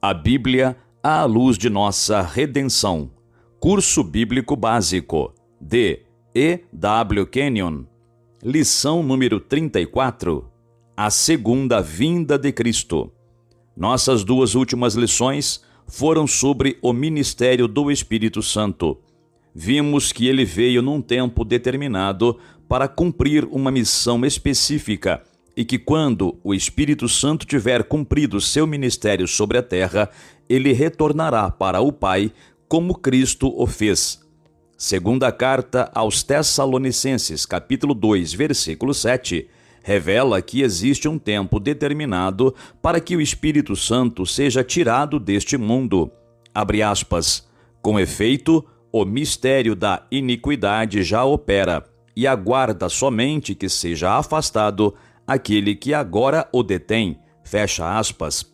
A Bíblia à luz de nossa redenção. Curso Bíblico Básico, de E. W. Kenyon. Lição número 34. A segunda vinda de Cristo. Nossas duas últimas lições foram sobre o ministério do Espírito Santo. Vimos que ele veio num tempo determinado para cumprir uma missão específica e que quando o Espírito Santo tiver cumprido seu ministério sobre a terra, ele retornará para o Pai como Cristo o fez. Segunda carta aos Tessalonicenses, capítulo 2, versículo 7, revela que existe um tempo determinado para que o Espírito Santo seja tirado deste mundo. Abre aspas. Com efeito, o mistério da iniquidade já opera e aguarda somente que seja afastado aquele que agora o detém. Fecha aspas.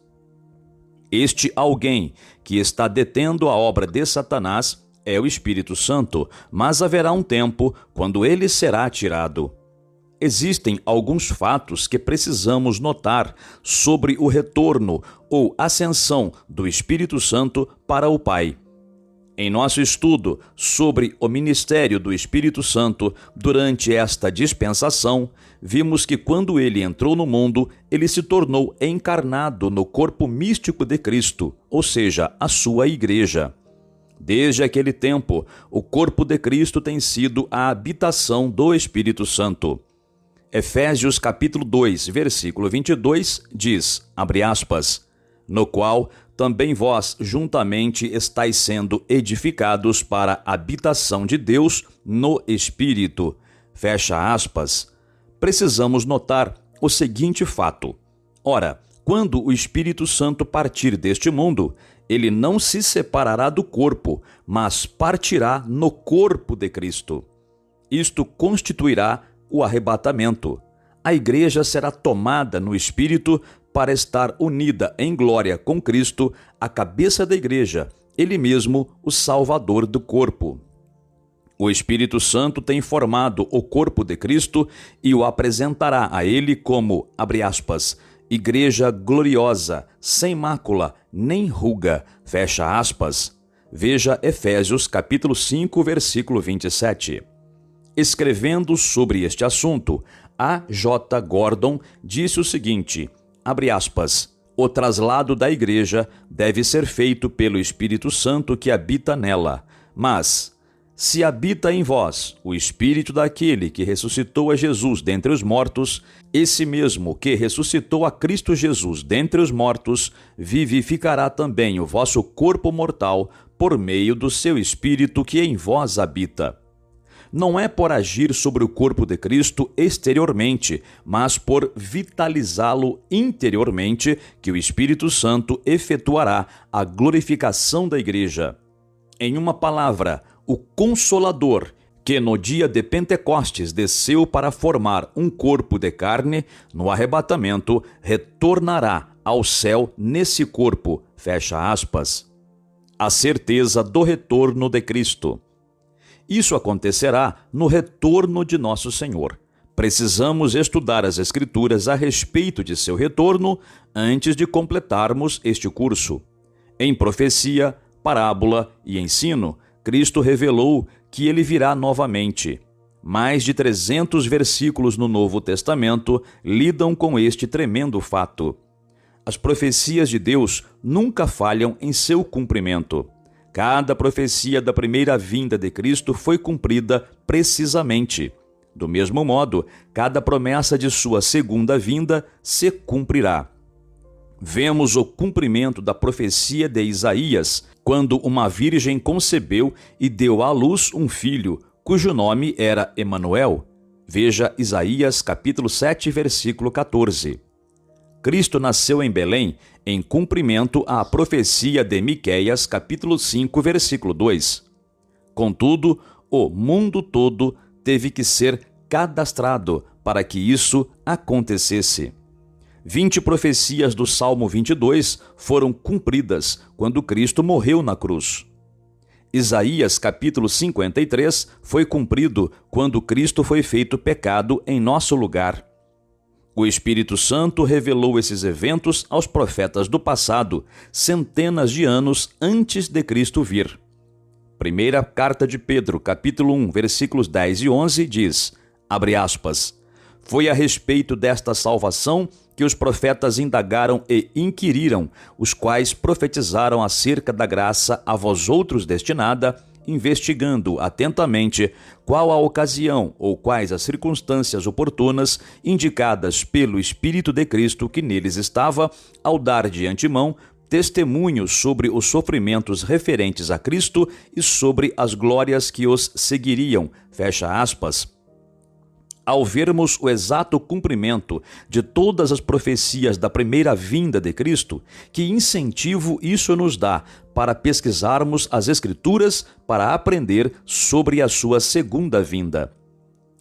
Este alguém que está detendo a obra de Satanás é o Espírito Santo, mas haverá um tempo quando ele será tirado. Existem alguns fatos que precisamos notar sobre o retorno ou ascensão do Espírito Santo para o Pai. Em nosso estudo sobre o ministério do Espírito Santo durante esta dispensação, vimos que quando ele entrou no mundo, ele se tornou encarnado no corpo místico de Cristo, ou seja, a sua igreja. Desde aquele tempo, o corpo de Cristo tem sido a habitação do Espírito Santo. Efésios capítulo 2, versículo 22 diz, abre aspas, no qual também vós juntamente estáis sendo edificados para a habitação de Deus no Espírito. Fecha aspas. Precisamos notar o seguinte fato. Ora, quando o Espírito Santo partir deste mundo, ele não se separará do corpo, mas partirá no corpo de Cristo. Isto constituirá o arrebatamento. A igreja será tomada no Espírito para estar unida em glória com Cristo, a cabeça da igreja, ele mesmo o Salvador do corpo. O Espírito Santo tem formado o corpo de Cristo e o apresentará a ele como, abre aspas, igreja gloriosa, sem mácula, nem ruga, fecha aspas. Veja Efésios capítulo 5, versículo 27. Escrevendo sobre este assunto, A. J. Gordon disse o seguinte, abre aspas, o traslado da igreja deve ser feito pelo Espírito Santo que habita nela, mas se habita em vós o Espírito daquele que ressuscitou a Jesus dentre os mortos, esse mesmo que ressuscitou a Cristo Jesus dentre os mortos, vivificará também o vosso corpo mortal por meio do seu Espírito que em vós habita. Não é por agir sobre o corpo de Cristo exteriormente, mas por vitalizá-lo interiormente, que o Espírito Santo efetuará a glorificação da igreja. Em uma palavra, o Consolador, que no dia de Pentecostes desceu para formar um corpo de carne, no arrebatamento, retornará ao céu nesse corpo, fecha aspas. A certeza do retorno de Cristo. Isso acontecerá no retorno de nosso Senhor. Precisamos estudar as Escrituras a respeito de seu retorno antes de completarmos este curso. Em profecia, parábola e ensino, Cristo revelou que ele virá novamente. Mais de 300 versículos no Novo Testamento lidam com este tremendo fato. As profecias de Deus nunca falham em seu cumprimento. Cada profecia da primeira vinda de Cristo foi cumprida precisamente. Do mesmo modo, cada promessa de sua segunda vinda se cumprirá. Vemos o cumprimento da profecia de Isaías, quando uma virgem concebeu e deu à luz um filho, cujo nome era Emanuel. Veja Isaías capítulo 7, versículo 14. Cristo nasceu em Belém em cumprimento à profecia de Miqueias, capítulo 5, versículo 2. Contudo, o mundo todo teve que ser cadastrado para que isso acontecesse. 20 profecias do Salmo 22 foram cumpridas quando Cristo morreu na cruz. Isaías capítulo 53 foi cumprido quando Cristo foi feito pecado em nosso lugar. O Espírito Santo revelou esses eventos aos profetas do passado, centenas de anos antes de Cristo vir. Primeira carta de Pedro, capítulo 1, versículos 10 e 11, diz, abre aspas, foi a respeito desta salvação que os profetas indagaram e inquiriram, os quais profetizaram acerca da graça a vós outros destinada, investigando atentamente qual a ocasião ou quais as circunstâncias oportunas indicadas pelo Espírito de Cristo que neles estava, ao dar de antemão testemunhos sobre os sofrimentos referentes a Cristo e sobre as glórias que os seguiriam. Fecha aspas. Ao vermos o exato cumprimento de todas as profecias da primeira vinda de Cristo, que incentivo isso nos dá para pesquisarmos as Escrituras para aprender sobre a sua segunda vinda.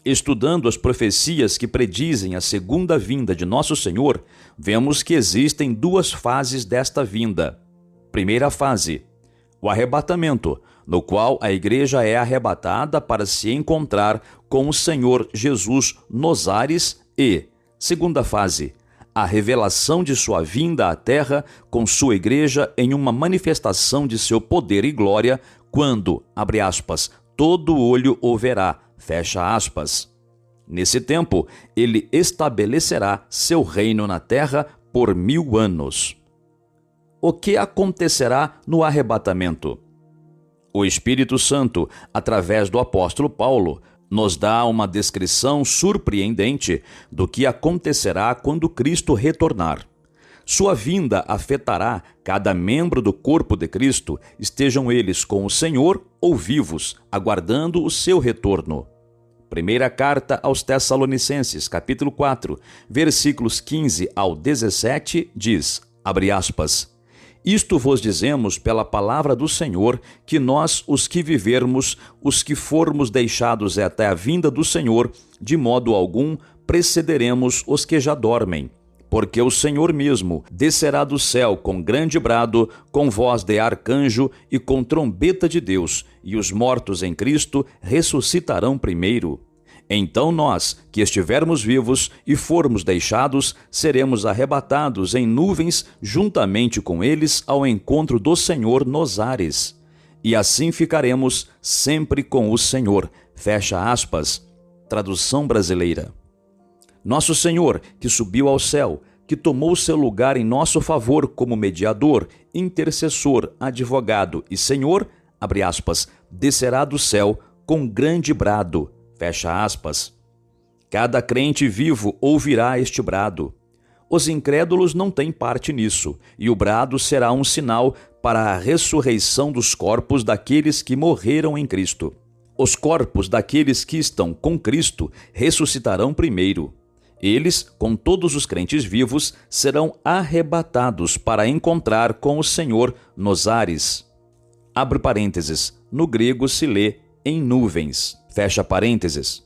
Estudando as profecias que predizem a segunda vinda de Nosso Senhor, vemos que existem duas fases desta vinda. Primeira fase, o arrebatamento, no qual a igreja é arrebatada para se encontrar com o Senhor Jesus nos ares e, segunda fase, a revelação de sua vinda à terra com sua igreja em uma manifestação de seu poder e glória, quando, abre aspas, todo olho o verá, fecha aspas. Nesse tempo, ele estabelecerá seu reino na terra por 1000 anos. O que acontecerá no arrebatamento? O Espírito Santo, através do apóstolo Paulo, nos dá uma descrição surpreendente do que acontecerá quando Cristo retornar. Sua vinda afetará cada membro do corpo de Cristo, estejam eles com o Senhor ou vivos, aguardando o seu retorno. Primeira carta aos Tessalonicenses, capítulo 4, versículos 15 ao 17, diz, abre aspas, isto vos dizemos pela palavra do Senhor, que nós, os que vivermos, os que formos deixados até a vinda do Senhor, de modo algum precederemos os que já dormem. Porque o Senhor mesmo descerá do céu com grande brado, com voz de arcanjo e com trombeta de Deus, e os mortos em Cristo ressuscitarão primeiro. Então nós, que estivermos vivos e formos deixados, seremos arrebatados em nuvens juntamente com eles ao encontro do Senhor nos ares. E assim ficaremos sempre com o Senhor. Fecha aspas. Tradução brasileira. Nosso Senhor, que subiu ao céu, que tomou seu lugar em nosso favor como mediador, intercessor, advogado e Senhor, abre aspas, descerá do céu com grande brado. Fecha aspas. Cada crente vivo ouvirá este brado. Os incrédulos não têm parte nisso, e o brado será um sinal para a ressurreição dos corpos daqueles que morreram em Cristo. Os corpos daqueles que estão com Cristo ressuscitarão primeiro. Eles, com todos os crentes vivos, serão arrebatados para encontrar com o Senhor nos ares. Abre parênteses, no grego se lê em nuvens. Fecha parênteses.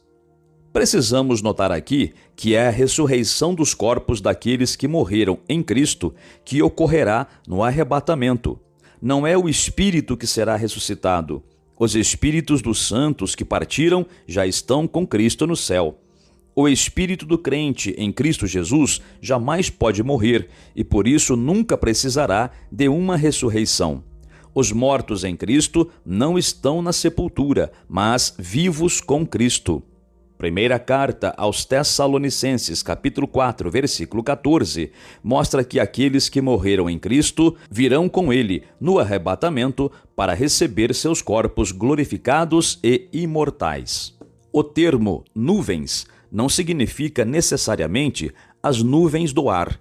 Precisamos notar aqui que é a ressurreição dos corpos daqueles que morreram em Cristo que ocorrerá no arrebatamento. Não é o espírito que será ressuscitado. Os espíritos dos santos que partiram já estão com Cristo no céu. O espírito do crente em Cristo Jesus jamais pode morrer e por isso nunca precisará de uma ressurreição. Os mortos em Cristo não estão na sepultura, mas vivos com Cristo. Primeira carta aos Tessalonicenses, capítulo 4, versículo 14, mostra que aqueles que morreram em Cristo virão com ele no arrebatamento para receber seus corpos glorificados e imortais. O termo nuvens não significa necessariamente as nuvens do ar.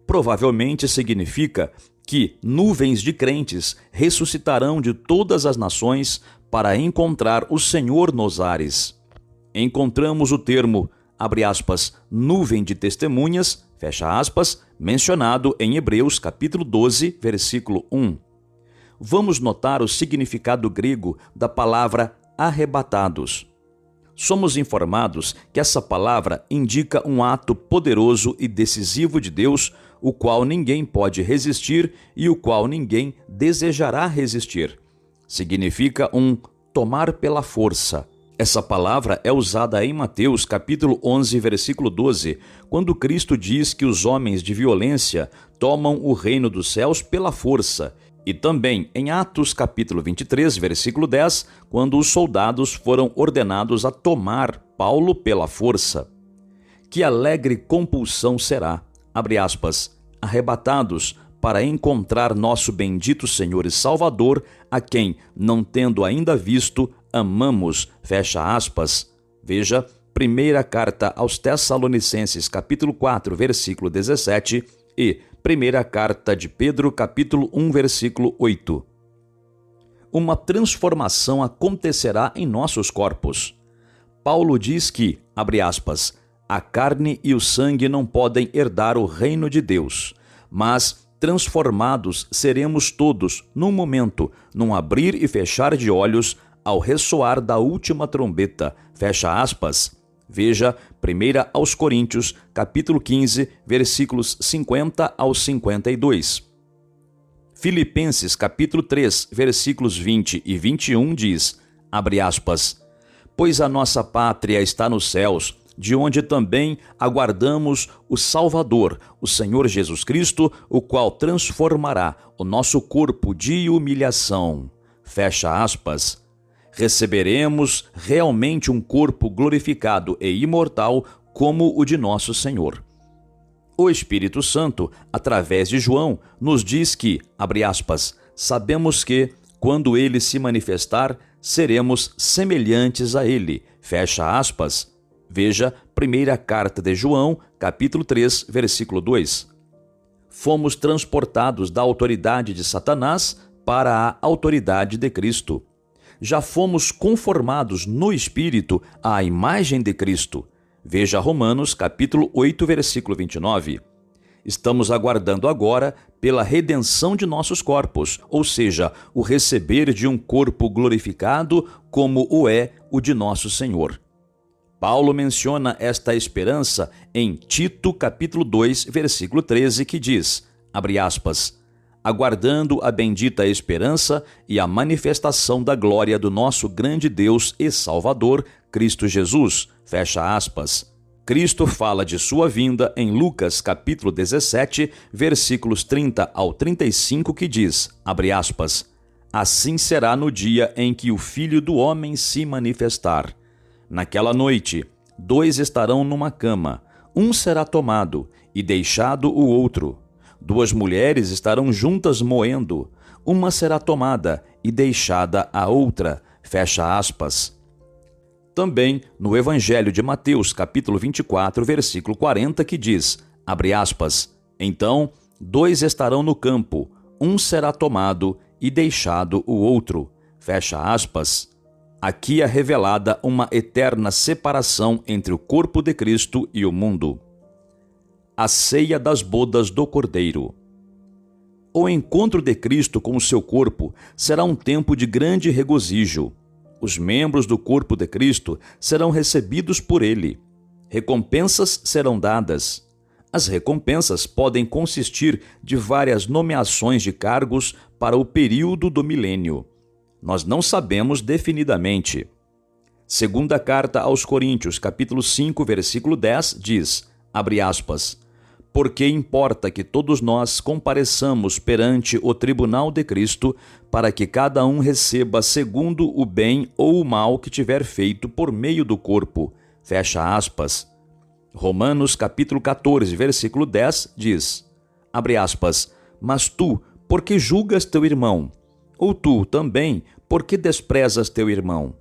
Provavelmente significa que nuvens de crentes ressuscitarão de todas as nações para encontrar o Senhor nos ares. Encontramos o termo, abre aspas, nuvem de testemunhas, fecha aspas, mencionado em Hebreus capítulo 12, versículo 1. Vamos notar o significado grego da palavra arrebatados. Somos informados que essa palavra indica um ato poderoso e decisivo de Deus, o qual ninguém pode resistir e o qual ninguém desejará resistir. Significa um tomar pela força. Essa palavra é usada em Mateus capítulo 11, versículo 12, quando Cristo diz que os homens de violência tomam o reino dos céus pela força, e também em Atos capítulo 23, versículo 10, quando os soldados foram ordenados a tomar Paulo pela força. Que alegre compulsão será, abre aspas, arrebatados para encontrar nosso bendito Senhor e Salvador, a quem, não tendo ainda visto, amamos, fecha aspas. Veja, primeira carta aos Tessalonicenses, capítulo 4, versículo 17, e primeira carta de Pedro, capítulo 1, versículo 8. Uma transformação acontecerá em nossos corpos. Paulo diz que, abre aspas, a carne e o sangue não podem herdar o reino de Deus, mas transformados seremos todos, num momento, num abrir e fechar de olhos, ao ressoar da última trombeta, fecha aspas. Veja 1 aos Coríntios, capítulo 15, versículos 50 ao 52. Filipenses, capítulo 3, versículos 20 e 21 diz, abre aspas, pois a nossa pátria está nos céus, de onde também aguardamos o Salvador, o Senhor Jesus Cristo, o qual transformará o nosso corpo de humilhação. Fecha aspas. Receberemos realmente um corpo glorificado e imortal como o de nosso Senhor. O Espírito Santo, através de João, nos diz que, abre aspas, sabemos que, quando ele se manifestar, seremos semelhantes a ele. Fecha aspas. Veja, primeira carta de João, capítulo 3, versículo 2. Fomos transportados da autoridade de Satanás para a autoridade de Cristo. Já fomos conformados no Espírito à imagem de Cristo. Veja Romanos, capítulo 8, versículo 29. Estamos aguardando agora pela redenção de nossos corpos, ou seja, o receber de um corpo glorificado como o é o de nosso Senhor. Paulo menciona esta esperança em Tito, capítulo 2, versículo 13, que diz, abre aspas, aguardando a bendita esperança e a manifestação da glória do nosso grande Deus e Salvador, Cristo Jesus, fecha aspas. Cristo fala de sua vinda em Lucas, capítulo 17, versículos 30 ao 35, que diz, abre aspas, assim será no dia em que o Filho do Homem se manifestar. Naquela noite, 2 estarão numa cama, um será tomado e deixado o outro. 2 mulheres estarão juntas moendo, uma será tomada e deixada a outra, fecha aspas. Também no Evangelho de Mateus, capítulo 24, versículo 40, que diz, abre aspas, então 2 estarão no campo, um será tomado e deixado o outro, fecha aspas. Aqui é revelada uma eterna separação entre o corpo de Cristo e o mundo. A ceia das bodas do Cordeiro. O encontro de Cristo com o seu corpo será um tempo de grande regozijo. Os membros do corpo de Cristo serão recebidos por ele. Recompensas serão dadas. As recompensas podem consistir de várias nomeações de cargos para o período do milênio. Nós não sabemos definidamente. Segunda carta aos Coríntios, capítulo 5, versículo 10, diz, abre aspas, porque importa que todos nós compareçamos perante o tribunal de Cristo, para que cada um receba segundo o bem ou o mal que tiver feito por meio do corpo. Fecha aspas. Romanos, capítulo 14, versículo 10, diz, abre aspas, mas tu, por que julgas teu irmão? Ou tu também, por que desprezas teu irmão?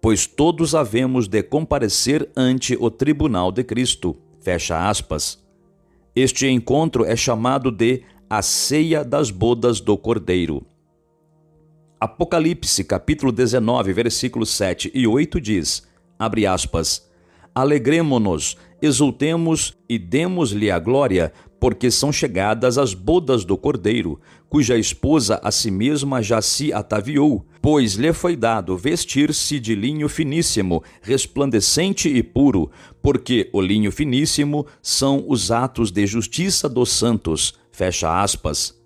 Pois todos havemos de comparecer ante o tribunal de Cristo. Fecha aspas. Este encontro é chamado de a ceia das bodas do Cordeiro. Apocalipse, capítulo 19, versículos 7 e 8 diz, abre aspas, alegremo-nos, exultemos e demos-lhe a glória, porque são chegadas as bodas do Cordeiro, cuja esposa a si mesma já se ataviou, pois lhe foi dado vestir-se de linho finíssimo, resplandecente e puro, porque o linho finíssimo são os atos de justiça dos santos. Fecha aspas.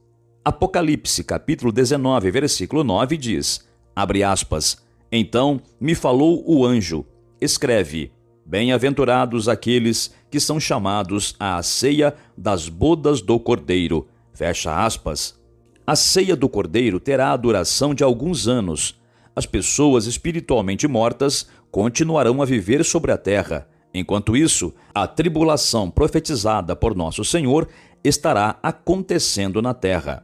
Apocalipse, capítulo 19, versículo 9 diz, abre aspas, Então me falou o anjo: escreve: bem-aventurados aqueles que são chamados à ceia das bodas do Cordeiro. Fecha aspas. A ceia do Cordeiro terá a duração de alguns anos. As pessoas espiritualmente mortas continuarão a viver sobre a terra. Enquanto isso, a tribulação profetizada por nosso Senhor estará acontecendo na terra.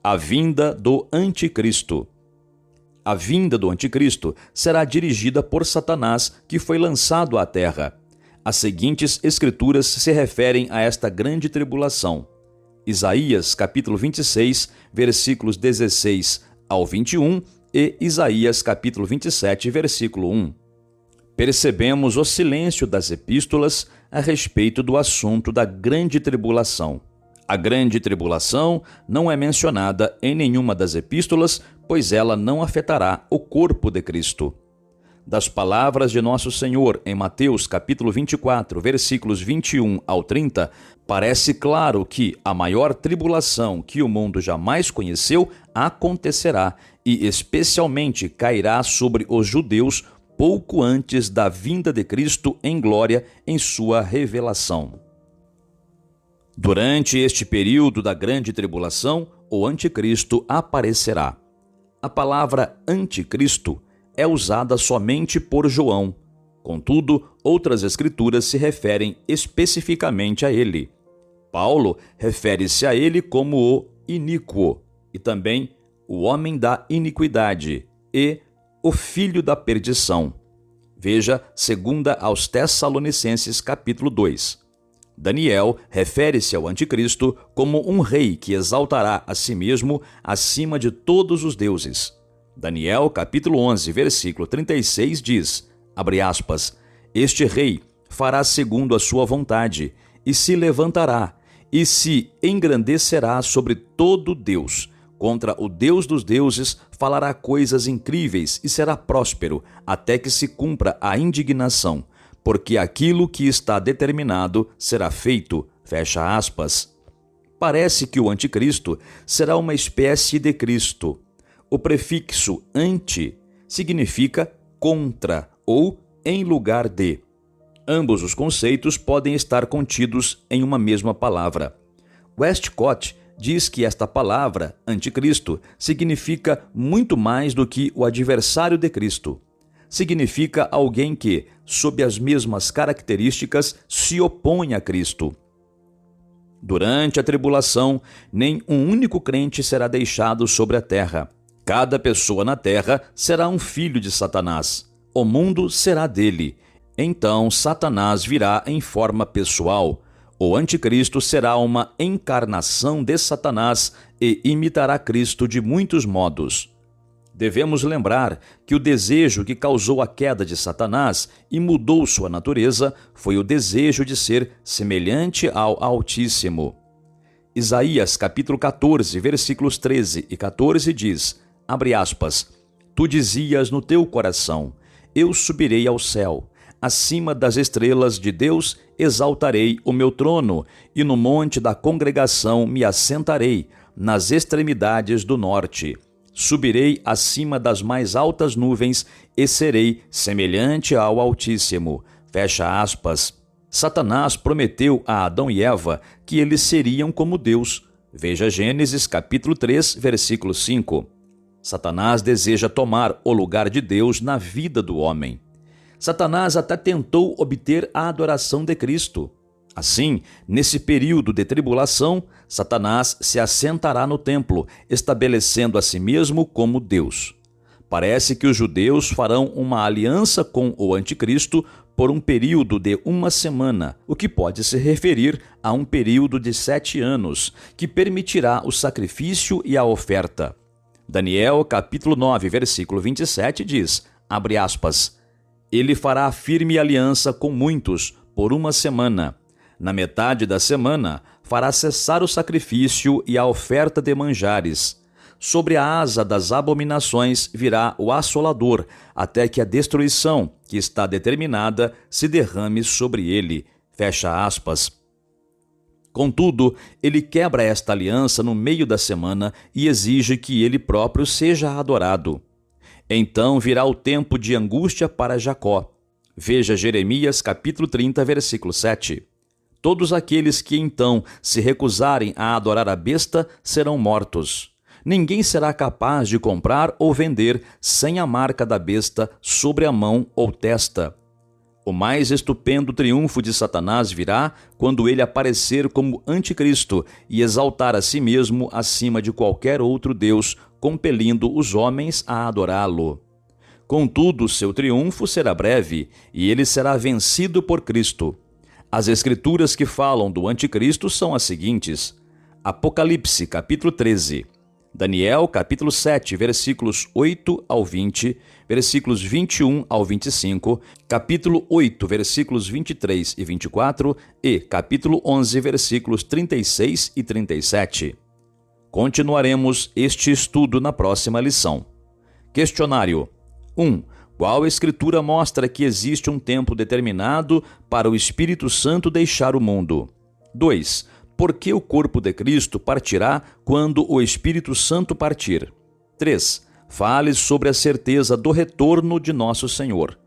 A vinda do Anticristo. A vinda do Anticristo será dirigida por Satanás, que foi lançado à terra. As seguintes escrituras se referem a esta grande tribulação. Isaías, capítulo 26, versículos 16 ao 21 e Isaías, capítulo 27, versículo 1. Percebemos o silêncio das epístolas a respeito do assunto da grande tribulação. A grande tribulação não é mencionada em nenhuma das epístolas, pois ela não afetará o corpo de Cristo. Das palavras de nosso Senhor em Mateus capítulo 24, versículos 21 ao 30, parece claro que a maior tribulação que o mundo jamais conheceu acontecerá e especialmente cairá sobre os judeus pouco antes da vinda de Cristo em glória em sua revelação. Durante este período da grande tribulação, o anticristo aparecerá. A palavra anticristo é usada somente por João. Contudo, outras escrituras se referem especificamente a ele. Paulo refere-se a ele como o iníquo e também o homem da iniquidade e o filho da perdição. Veja 2 aos Tessalonicenses capítulo 2. Daniel refere-se ao anticristo como um rei que exaltará a si mesmo acima de todos os deuses. Daniel capítulo 11, versículo 36 diz, abre aspas, este rei fará segundo a sua vontade e se levantará e se engrandecerá sobre todo Deus. Contra o Deus dos deuses falará coisas incríveis e será próspero até que se cumpra a indignação, porque aquilo que está determinado será feito, fecha aspas. Parece que o anticristo será uma espécie de Cristo. O prefixo anti significa contra ou em lugar de. Ambos os conceitos podem estar contidos em uma mesma palavra. Westcott diz que esta palavra, anticristo, significa muito mais do que o adversário de Cristo. Significa alguém que, sob as mesmas características, se opõe a Cristo. Durante a tribulação, nem um único crente será deixado sobre a terra. Cada pessoa na terra será um filho de Satanás. O mundo será dele. Então Satanás virá em forma pessoal. O anticristo será uma encarnação de Satanás e imitará Cristo de muitos modos. Devemos lembrar que o desejo que causou a queda de Satanás e mudou sua natureza foi o desejo de ser semelhante ao Altíssimo. Isaías capítulo 14, versículos 13 e 14 diz, abre aspas, tu dizias no teu coração, eu subirei ao céu, acima das estrelas de Deus exaltarei o meu trono, e no monte da congregação me assentarei, nas extremidades do norte. Subirei acima das mais altas nuvens e serei semelhante ao Altíssimo. Fecha aspas. Satanás prometeu a Adão e Eva que eles seriam como Deus. Veja Gênesis capítulo 3, versículo 5. Satanás deseja tomar o lugar de Deus na vida do homem. Satanás até tentou obter a adoração de Cristo. Assim, nesse período de tribulação, Satanás se assentará no templo, estabelecendo a si mesmo como Deus. Parece que os judeus farão uma aliança com o anticristo por um período de 1 semana, o que pode se referir a um período de 7 anos, que permitirá o sacrifício e a oferta. Daniel, capítulo 9, versículo 27 diz, abre aspas, ele fará firme aliança com muitos por 1 semana. Na metade da semana, fará cessar o sacrifício e a oferta de manjares. Sobre a asa das abominações virá o assolador, até que a destruição, que está determinada, se derrame sobre ele. Fecha aspas. Contudo, ele quebra esta aliança no meio da semana e exige que ele próprio seja adorado. Então virá o tempo de angústia para Jacó. Veja Jeremias capítulo 30, versículo 7. Todos aqueles que então se recusarem a adorar a besta serão mortos. Ninguém será capaz de comprar ou vender sem a marca da besta sobre a mão ou testa. O mais estupendo triunfo de Satanás virá quando ele aparecer como anticristo e exaltar a si mesmo acima de qualquer outro Deus, compelindo os homens a adorá-lo. Contudo, seu triunfo será breve e ele será vencido por Cristo. As escrituras que falam do anticristo são as seguintes: Apocalipse, capítulo 13, Daniel, capítulo 7, versículos 8 ao 20, versículos 21 ao 25, capítulo 8, versículos 23 e 24 e capítulo 11, versículos 36 e 37. Continuaremos este estudo na próxima lição. Questionário 1. Qual escritura mostra que existe um tempo determinado para o Espírito Santo deixar o mundo? 2. Por que o corpo de Cristo partirá quando o Espírito Santo partir? 3. Fale sobre a certeza do retorno de nosso Senhor.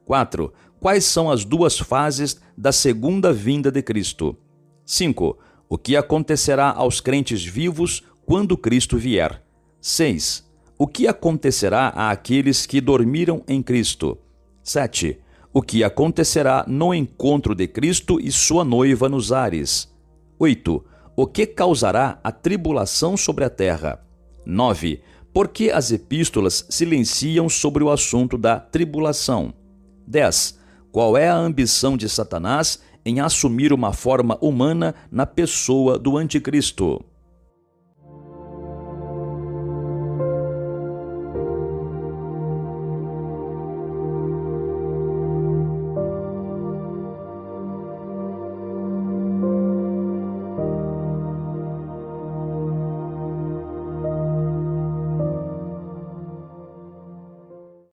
4. Quais são as duas fases da segunda vinda de Cristo? 5. O que acontecerá aos crentes vivos quando Cristo vier? 6. O que acontecerá àqueles que dormiram em Cristo? 7. O que acontecerá no encontro de Cristo e sua noiva nos ares? 8. O que causará a tribulação sobre a terra? 9. Por que as epístolas silenciam sobre o assunto da tribulação? 10. Qual é a ambição de Satanás em assumir uma forma humana na pessoa do anticristo?